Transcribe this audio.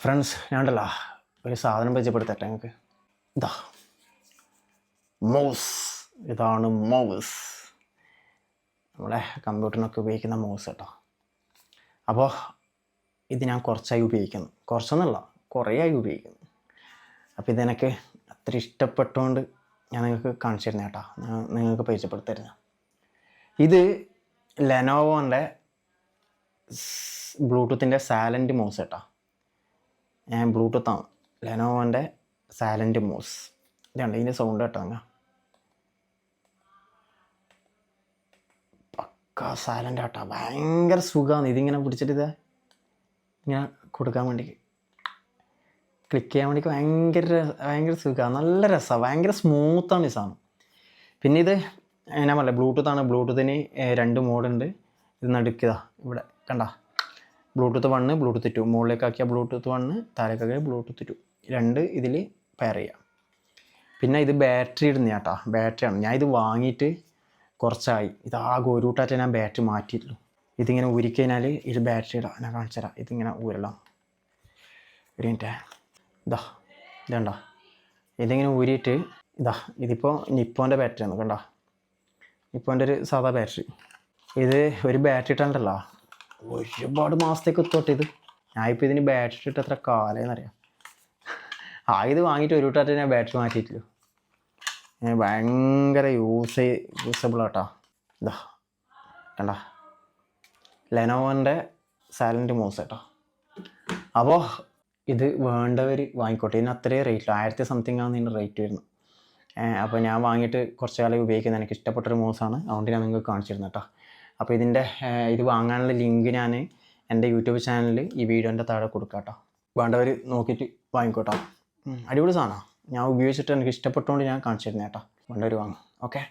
Friends ഞാനുണ്ടല്ലോ ഒരു സാധനം പരിചയപ്പെടുത്തട്ടെ നിങ്ങൾക്ക്. ഇതാ മൗസ്. ഇതാണ് മൗസ്, നമ്മുടെ കമ്പ്യൂട്ടറിനൊക്കെ ഉപയോഗിക്കുന്ന മൗസ് കേട്ടോ. അപ്പോൾ ഇത് ഞാൻ കുറച്ചായി ഉപയോഗിക്കുന്നു, കുറച്ചൊന്നുമല്ല കുറേ ആയി ഉപയോഗിക്കുന്നു. അപ്പോൾ ഇതെനിക്ക് അത്ര ഇഷ്ടപ്പെട്ടുകൊണ്ട് ഞാൻ നിങ്ങൾക്ക് കാണിച്ചു തരുന്ന കേട്ടോ, നിങ്ങൾക്ക് പരിചയപ്പെടുത്തരുന്ന. ഇത് ലെനോവോൻ്റെ ബ്ലൂടൂത്തിൻ്റെ സൈലൻറ്റ് മൗസ് കേട്ടോ. ബ്ലൂടൂത്താണ്, ലെനോവോൻ്റെ സൈലൻറ്റ് മൗസ്. ഇതുണ്ട് ഇതിൻ്റെ സൗണ്ട് കേട്ടോ. നിങ്ങൾ പക്ക സൈലൻ്റ് ആട്ടോ, ഭയങ്കര സുഖമാണ്. ഇതിങ്ങനെ പിടിച്ചിട്ട് ഇങ്ങനെ കൊടുക്കാൻ വേണ്ടി, ക്ലിക്ക് ചെയ്യാൻ വേണ്ടി ഭയങ്കര സുഖമാണ്, നല്ല രസമാണ്, ഭയങ്കര സ്മൂത്താണ് ഈ സാധനം. പിന്നെ ഇത് ഞാൻ പറഞ്ഞില്ല ബ്ലൂടൂത്താണ്. ബ്ലൂടൂത്തിന് 2 മോഡുണ്ട്. ഇത് നടുക്കുക ഇവിടെ കണ്ട, ബ്ലൂടൂത്ത് 1, ബ്ലൂടൂത്ത് 2. മുകളിലേക്കാക്കിയ ബ്ലൂടൂത്ത് 1, താഴേക്കാക്കിയ ബ്ലൂടൂത്ത് 2. 2 ഇതിൽ പെയർ ചെയ്യാം. പിന്നെ ഇത് ബാറ്ററി ഇടുന്ന കേട്ടോ, ബാറ്ററിയാണ്. ഞാൻ ഇത് വാങ്ങിയിട്ട് കുറച്ചായി, ഇതാകെ ഒരു കൂട്ടായിട്ട് ഞാൻ ബാറ്ററി മാറ്റിയിട്ടുള്ളൂ. ഇതിങ്ങനെ ഊരിക്കഴിഞ്ഞാൽ ഇത് ബാറ്ററി ഇടാം, ഞാൻ കാണിച്ചു തരാം. ഇതിങ്ങനെ ഊരலாம். ഒരു മിനിറ്റ്, ഇതണ്ട, ഇതിങ്ങനെ ഊരിയിട്ട് ഇതിപ്പോൾ നിപ്പോൻ്റെ ബാറ്ററിയാണ് കണ്ടോ, നിപ്പോൻ്റെ ഒരു സാധാ ബാറ്ററി. ഇത് ഒരു ബാറ്ററി ഇട്ടുണ്ടല്ലോ ഒരുപാട് മാസത്തേക്ക് എത്തോട്ടെ ഇത്. ഞാനിപ്പോൾ ഇതിന് ബാറ്ററി ഇട്ട് എത്ര കാലമെന്നറിയാം. ഇത് വാങ്ങിയിട്ട് ഒരു കൂട്ടായിട്ട് ഞാൻ ബാറ്ററി മാറ്റിയിട്ടില്ല. ഭയങ്കര യൂസബിൾ ആട്ടോ. കണ്ട, ലെനോവോൻ്റെ സൈലൻറ്റ് മൗസ് കേട്ടോ. അപ്പോൾ ഇത് വേണ്ടവർ വാങ്ങിക്കോട്ടെ. ഇതിന് അത്രയും റേറ്റ്, 1000 സംതിങ് ആണ് ഇതിൻ്റെ റേറ്റ് വരുന്നത്. അപ്പോൾ ഞാൻ വാങ്ങിയിട്ട് കുറച്ച് കാലം ഉപയോഗിക്കുന്നത്, എനിക്ക് ഇഷ്ടപ്പെട്ടൊരു മൗസാണ്, അതുകൊണ്ട് ഞാൻ നിങ്ങൾക്ക് കാണിച്ചിരുന്നു കേട്ടോ. അപ്പോൾ ഇത് വാങ്ങാനുള്ള ലിങ്ക് ഞാൻ എൻ്റെ യൂട്യൂബ് ചാനലിൽ ഈ വീഡിയോൻ്റെ താഴെ കൊടുക്കാം കേട്ടോ. വേണ്ടവർ നോക്കിയിട്ട് വാങ്ങിക്കോട്ടോ. അടിപൊളി സാധനമാണ്, ഞാൻ ഉപയോഗിച്ചിട്ട് എനിക്ക് ഇഷ്ടപ്പെട്ടുകൊണ്ട് ഞാൻ കാണിച്ചിരുന്നു കേട്ടോ. വേണ്ടവർ വാങ്ങും. ഓക്കെ.